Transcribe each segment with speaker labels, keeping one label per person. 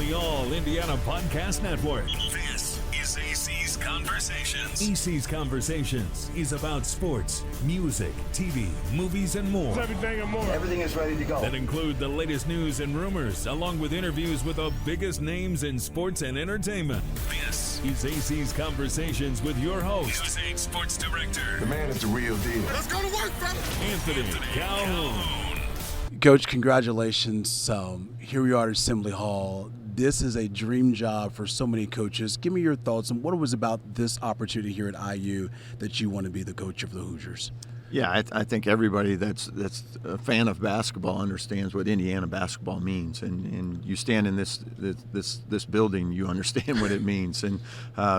Speaker 1: the All Indiana Podcast Network.
Speaker 2: This is AC's Conversations.
Speaker 1: AC's Conversations is about sports, music, TV, movies, and more.
Speaker 3: Everything and more.
Speaker 4: Everything is ready to go.
Speaker 1: That include the latest news and rumors, along with interviews with the biggest names in sports and entertainment.
Speaker 2: This
Speaker 1: is AC's Conversations with your host,
Speaker 2: News 8 Sports Director.
Speaker 4: The man is the real deal.
Speaker 2: Let's go to work, fellas.
Speaker 1: Anthony Calhoun.
Speaker 5: Coach, congratulations. Here we are at Assembly Hall. This is a dream job for so many coaches. Give me your thoughts on what it was about this opportunity here at IU that you want to be the coach of the Hoosiers.
Speaker 6: Yeah, I think everybody that's a fan of basketball understands what Indiana basketball means, and you stand in this building, you understand what it means, and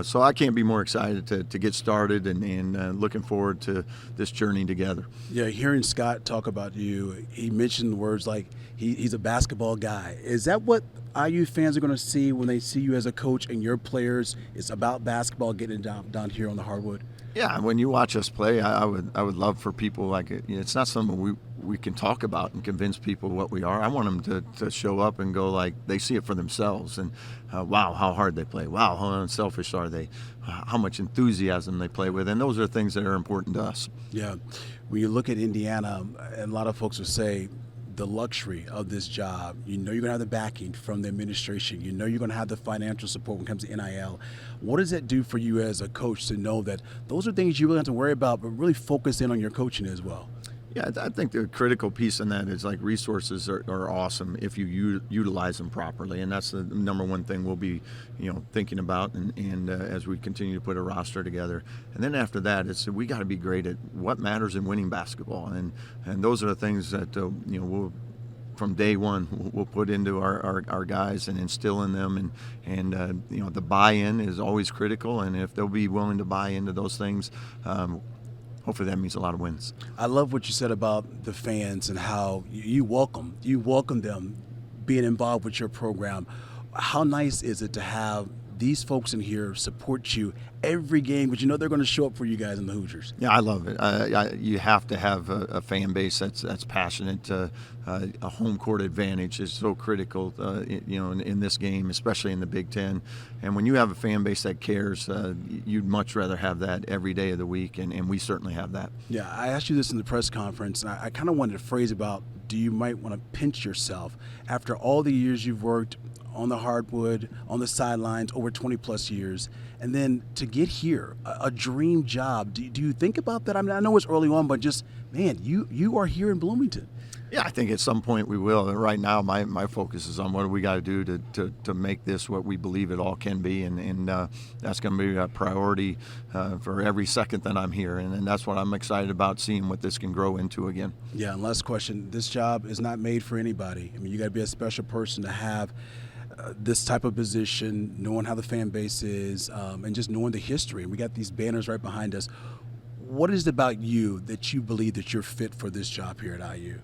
Speaker 6: so I can't be more excited to get started and looking forward to this journey together.
Speaker 5: Yeah, hearing Scott talk about you, he mentioned words like he's a basketball guy. Is that what IU fans are going to see when they see you as a coach and your players? It's about basketball, getting it down here on the hardwood.
Speaker 6: Yeah, when you watch us play, I would love for people like it. It's not something we can talk about and convince people what we are. I want them to show up and go like they see it for themselves. And wow, how hard they play. Wow, how unselfish are they? How much enthusiasm they play with. And those are things that are important to us.
Speaker 5: Yeah, when you look at Indiana, and a lot of folks will say, the luxury of this job, you know you're going to have the backing from the administration, you know you're going to have the financial support when it comes to NIL. What does that do for you as a coach to know that those are things you really have to worry about, but really focus in on your coaching as well?
Speaker 6: Yeah, I think the critical piece in that is like resources are awesome if you utilize them properly, and that's the number one thing we'll be, thinking about, and as we continue to put a roster together. And then after that, we got to be great at what matters in winning basketball, and those are the things that we'll. From day one, we'll put into our guys and instill in them, and the buy-in is always critical, and if they'll be willing to buy into those things, hopefully that means a lot of wins.
Speaker 5: I love what you said about the fans and how you welcome them being involved with your program. How nice is it to have these folks in here support you every game, but they're going to show up for you guys in the Hoosiers?
Speaker 6: Yeah, I love it. You have to have a fan base that's passionate. A home court advantage is so critical, in this game, especially in the Big Ten. And when you have a fan base that cares, you'd much rather have that every day of the week, and we certainly have that.
Speaker 5: Yeah, I asked you this in the press conference, and I kind of wanted to phrase about, do you might want to pinch yourself after all the years you've worked on the hardwood, on the sidelines, over 20-plus years, and then to get here, a dream job. Do you think about that? I mean, I know it's early on, but just, man, you are here in Bloomington.
Speaker 6: Yeah, I think at some point we will. Right now, my focus is on what do we got to do to make this what we believe it all can be, and that's going to be a priority for every second that I'm here, and that's what I'm excited about, seeing what this can grow into again.
Speaker 5: Yeah, and last question. This job is not made for anybody. I mean, you got to be a special person to have this type of position, knowing how the fan base is, and just knowing the history. We got these banners right behind us. What is it about you that you believe that you're fit for this job here at IU?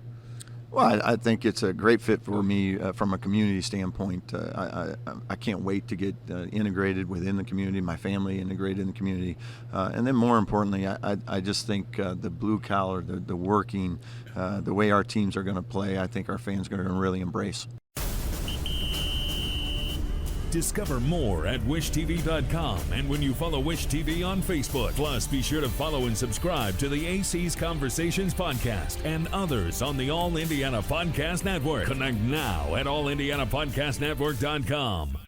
Speaker 6: Well, I think it's a great fit for me from a community standpoint. I can't wait to get integrated within the community, my family integrated in the community. And then more importantly, I just think the blue collar, the working, the way our teams are going to play, I think our fans are going to really embrace.
Speaker 1: Discover more at wishtv.com and when you follow Wish TV on Facebook. Plus, be sure to follow and subscribe to the AC's Conversations podcast and others on the All Indiana Podcast Network. Connect now at allindianapodcastnetwork.com.